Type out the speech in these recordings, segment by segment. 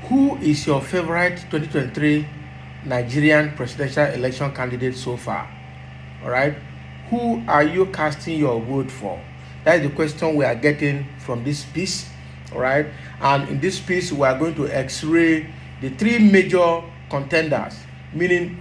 Who is your favorite 2023 Nigerian presidential election candidate so far? All right. Who are you casting your vote for? That is the question we are getting from this piece. All right. And in this piece, we are going to x-ray the three major contenders, meaning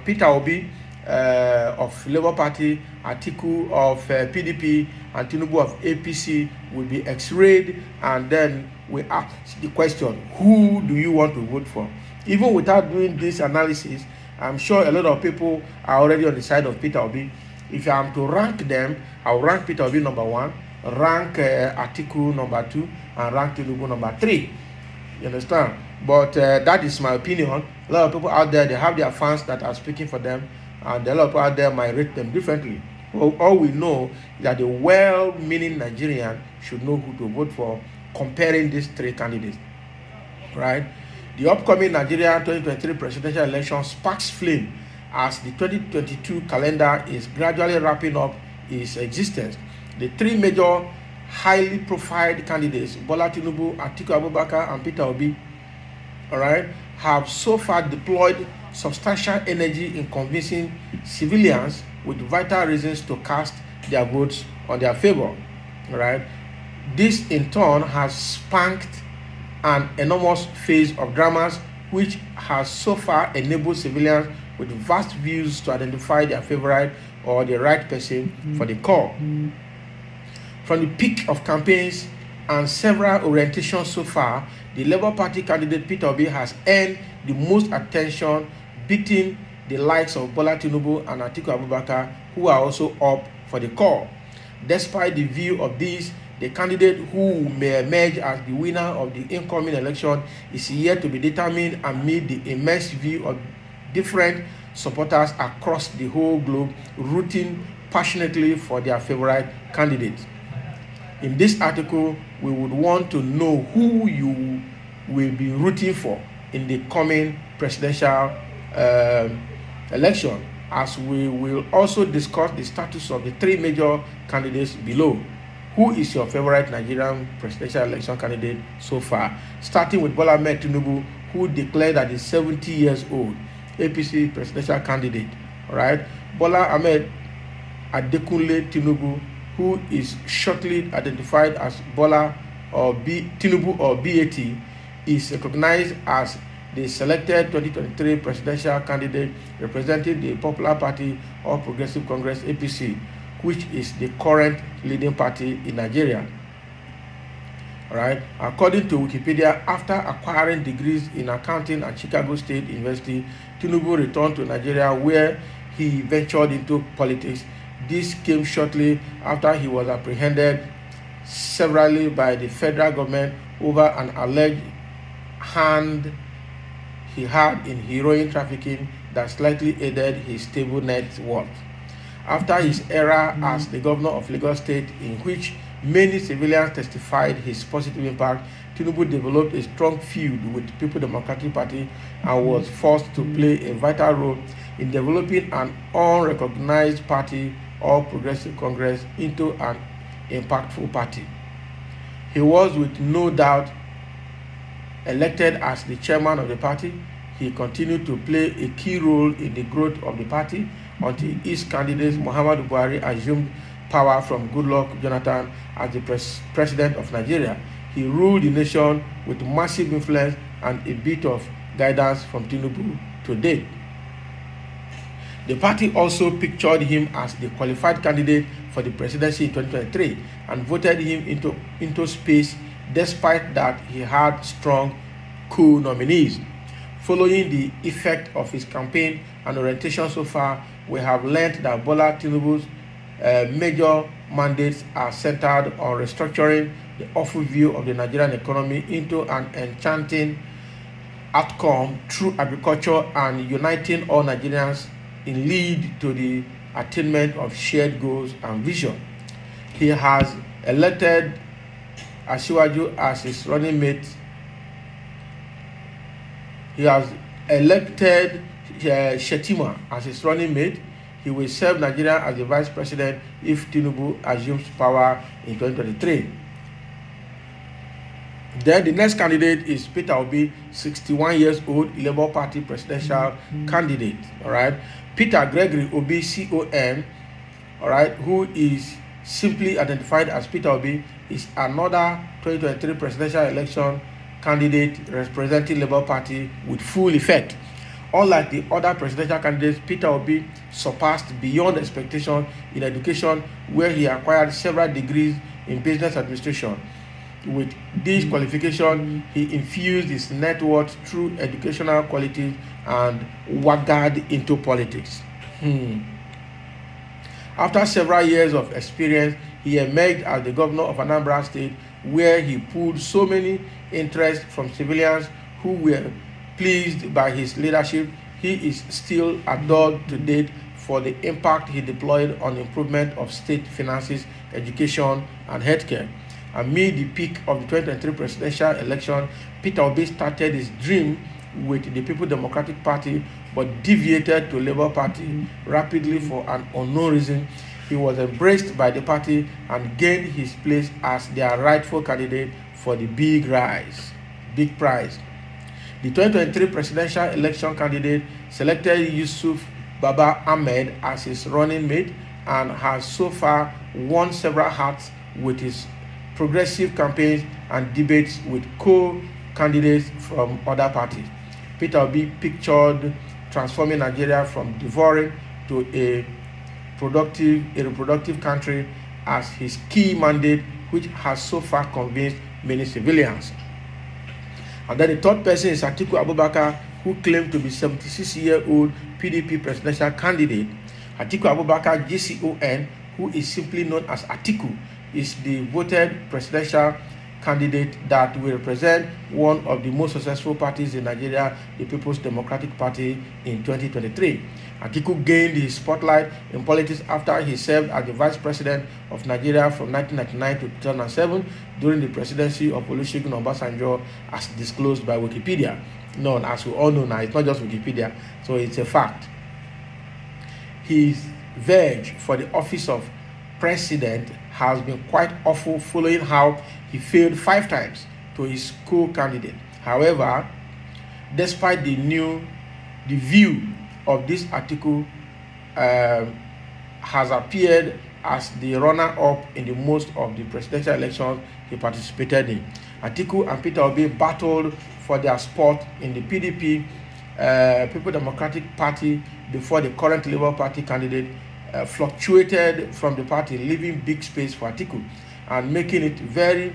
Peter Obi of Labour Party, Atiku of PDP, and Tinubu of APC will be x-rayed, and then we ask the question, who do you want to vote for? Even without doing this analysis, I'm sure a lot of people are already on the side of Peter Obi. If I am to rank them, I'll rank Peter Obi number 1, rank Atiku number 2, and rank Tinubu number 3. You understand? But that is my opinion. A lot of people out there, they have their fans that are speaking for them, and a lot of people out there might rate them differently. All we know is that the well-meaning Nigerian should know who to vote for, comparing these three candidates. Right? The upcoming Nigerian 2023 presidential election sparks flame as the 2022 calendar is gradually wrapping up its existence. The three major highly profiled candidates, Bola Tinubu, Atiku Abubakar, and Peter Obi, all right, have so far deployed substantial energy in convincing civilians with vital reasons to cast their votes on their favor. All right. This in turn has spanked an enormous phase of dramas which has so far enabled civilians with vast views to identify their favorite or the right person for the call. From the peak of campaigns and several orientations so far, the Labour Party candidate Peter Obi has earned the most attention, beating the likes of Bola Tinubu and Atiku Abubakar, who are also up for the call. Despite the view of these, the candidate who may emerge as the winner of the incoming election is yet to be determined amid the immense view of different supporters across the whole globe rooting passionately for their favorite candidate. In this article, we would want to know who you will be rooting for in the coming presidential election, as we will also discuss the status of the three major candidates below. Who is your favorite Nigerian presidential election candidate so far? Starting with Bola Tinubu, who declared that he's 70 years old, APC presidential candidate. All right. Bola Ahmed Adekunle Tinubu, who is shortly identified as Bola or Tinubu or BAT, is recognized as the selected 2023 presidential candidate representing the Popular Party or Progressive Congress APC, which is the current leading party in Nigeria. All right. According to Wikipedia, after acquiring degrees in accounting at Chicago State University, Tinubu returned to Nigeria, where he ventured into politics. This came shortly after he was apprehended severally by the federal government over an alleged hand he had in heroin trafficking that slightly aided his stable net worth. After his era as the governor of Lagos State, in which many civilians testified his positive impact, Tinubu developed a strong feud with the People Democratic Party and was forced to play a vital role in developing an unrecognized party or Progressive Congress into an impactful party. He was with no doubt elected as the chairman of the party. He continued to play a key role in the growth of the party until his candidate Muhammadu Buhari assumed power from Goodluck Jonathan as the president of Nigeria. He ruled the nation with massive influence and a bit of guidance from Tinubu to date. The party also pictured him as the qualified candidate for the presidency in 2023 and voted him into space, despite that he had strong co-nominees. Following the effect of his campaign and orientation so far, we have learned that Bola Tinubu's major mandates are centered on restructuring the awful view of the Nigerian economy into an enchanting outcome through agriculture and uniting all Nigerians in lead to the attainment of shared goals and vision. He has elected Asiwaju as his running mate. He has elected Shetima as his running mate. He he will serve Nigeria as the vice president if Tinubu assumes power in 2023. Then the next candidate is Peter Obi, 61 years old, Labour Party presidential candidate. All right, Peter Gregory Obi, CON, all right, who is simply identified as Peter Obi, is another 2023 presidential election candidate representing Labour Party with full effect. Unlike the other presidential candidates, Peter Obi surpassed beyond expectation in education, where he acquired several degrees in business administration. With this qualification, he infused his net worth through educational qualities and waggered into politics. After several years of experience, he emerged as the governor of Anambra State, where he pulled so many interest from civilians who were pleased by his leadership. He is still adored to date for the impact he deployed on improvement of state finances, education, and healthcare. Amid the peak of the 2023 presidential election, Peter Obi started his dream with the People's Democratic Party but deviated to Labour Party rapidly for an unknown reason. He was embraced by the party and gained his place as their rightful candidate for the big prize. The 2023 presidential election candidate selected Yusuf Baba Ahmed as his running mate and has so far won several hearts with his progressive campaigns and debates with co-candidates from other parties. Peter Obi pictured transforming Nigeria from devouring to a reproductive country as his key mandate, which has so far convinced many civilians. And then the third person is Atiku Abubakar, who claimed to be 76-year-old PDP presidential candidate. Atiku Abubakar, GCON, who is simply known as Atiku, is the voted presidential candidate that will represent one of the most successful parties in Nigeria, the People's Democratic Party, in 2023. Atiku gained his spotlight in politics after he served as the vice president of Nigeria from 1999 to 2007 during the presidency of Olusegun Obasanjo, as disclosed by Wikipedia. Known, as we all know now, it's not just Wikipedia, so it's a fact. His verge for the office of president has been quite awful, following how he failed 5 times to his co-candidate. However, despite the view of this Atiku has appeared as the runner-up in the most of the presidential elections he participated in. Atiku and Peter Obi battled for their spot in the PDP, People Democratic Party, before the current Labour Party candidate fluctuated from the party, leaving big space for Atiku and making it very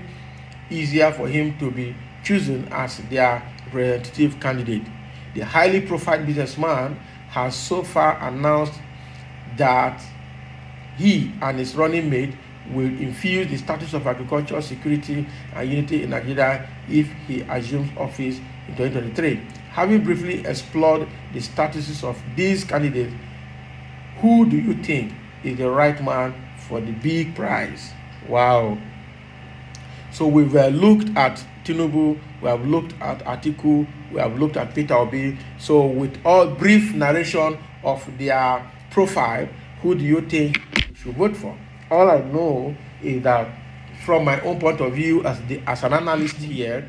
easier for him to be chosen as their representative candidate. The highly profiled businessman has so far announced that he and his running mate will infuse the status of agriculture, security, and unity in Nigeria if he assumes office in 2023. Having briefly explored the statuses of these candidates, who do you think is the right man for the big prize? Wow. So we've looked at Tinubu, we have looked at Atiku, we have looked at Peter Obi. So with all brief narration of their profile, who do you think you should vote for? All I know is that from my own point of view as an analyst here,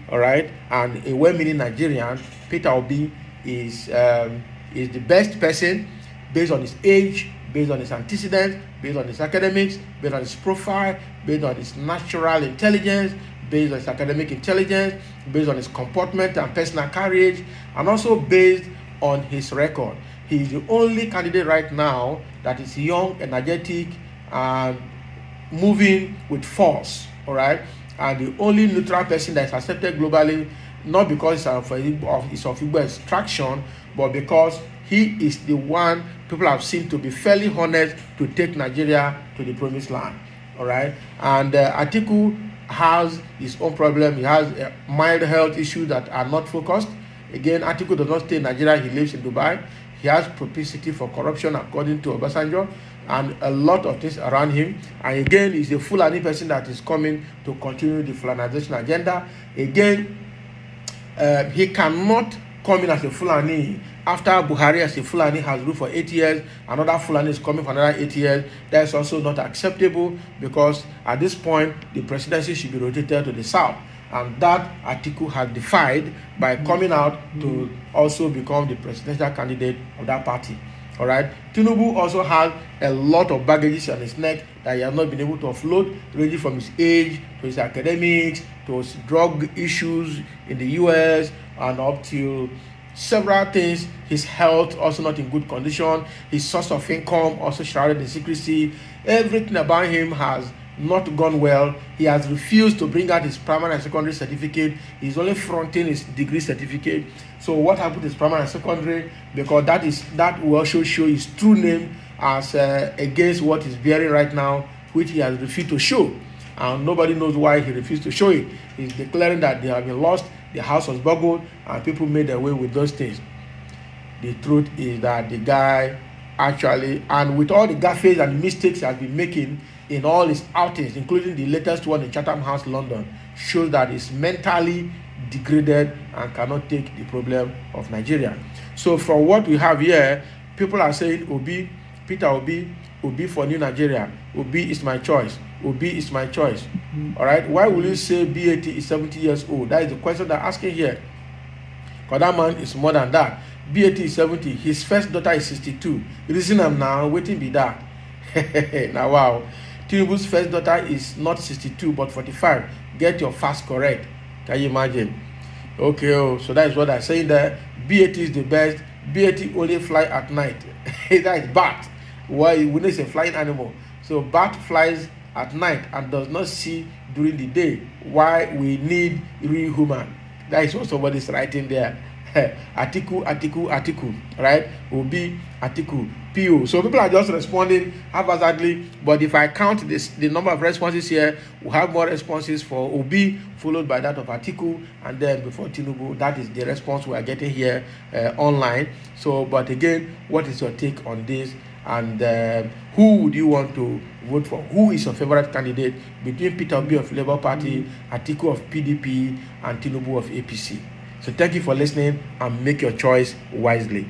all right, and a well-meaning Nigerian, Peter Obi is the best person based on his age, based on his antecedents, based on his academics, based on his profile, based on his natural intelligence, based on his academic intelligence, based on his comportment and personal courage, and also based on his record. He is the only candidate right now that is young, energetic, and moving with force, all right? And the only neutral person that is accepted globally, not because of Igbo extraction, but because he is the one people have seen to be fairly honest to take Nigeria to the promised land, all right? And Atiku has his own problem. He has mild health issues that are not focused. Again, Atiku does not stay in Nigeria. He lives in Dubai. He has propensity for corruption, according to Obasanjo, and a lot of things around him. And again, he's a Fulani person that is coming to continue the Fulanization agenda. Again, he cannot coming as a Fulani after Buhari as a Fulani has ruled for 8 years, another Fulani is coming for another 8 years. That is also not acceptable, because at this point the presidency should be rotated to the south, and that Atiku has defied by coming out to also become the presidential candidate of that party. All right. Tinubu also has a lot of baggages on his neck that he has not been able to offload, ranging from his age to his academics to his drug issues in the US, and up to several things. His health also not in good condition. His source of income also shrouded in secrecy. Everything about him has not gone well. He has refused to bring out his primary and secondary certificate. He's only fronting his degree certificate. So what happened to his primary and secondary? Because that will also show his true name as against what he's bearing right now, which he has refused to show. And nobody knows why he refused to show it. He's declaring that they have been lost, the house was burgled, and people made away with those things. The truth is that the guy actually, and with all the gaffes and mistakes he has been making in all his outings, including the latest one in Chatham House, London, shows that he's mentally degraded and cannot take the problem of Nigeria. So from what we have here, people are saying Obi, Peter Obi, Obi for New Nigeria. Obi is my choice. Obi is my choice. All right. Why will you say BAT is 70 years old? That is the question they're asking here. Because that man is more than that. BAT is 70. His first daughter is 62. Reason I'm now waiting be that. Now wow. Tinubu's first daughter is not 62 but 45. Get your facts correct. Can you imagine? Okay, so that is what I'm saying there. BAT is the best. BAT only fly at night. That is bat. Why? When it's a flying animal. So bat flies at night and does not see during the day. Why we need real human? That is what somebody is writing there. Atiku, right? Obi, Atiku, PO. So people are just responding haphazardly. But if I count the number of responses here, we have more responses for Obi, followed by that of Atiku, and then before Tinubu. That is the response we are getting here online. So, but again, what is your take on this? And who would you want to vote for? Who is your favorite candidate between Peter Obi of Labour Party, Atiku of PDP, and Tinubu of APC? So thank you for listening, and make your choice wisely.